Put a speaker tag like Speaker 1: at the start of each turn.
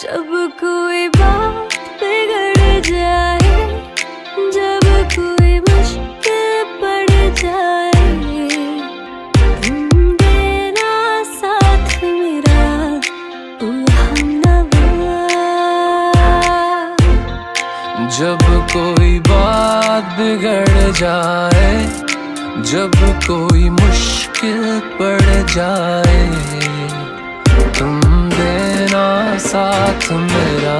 Speaker 1: जब कोई बात बिगड़ जाए, जब कोई मुश्किल पड़ जाए, तुम देना साथ मेरा ओ हमनवा।
Speaker 2: जब कोई बात बिगड़ जाए, जब कोई मुश्किल पड़ जाए, तुम देना साथ मेरा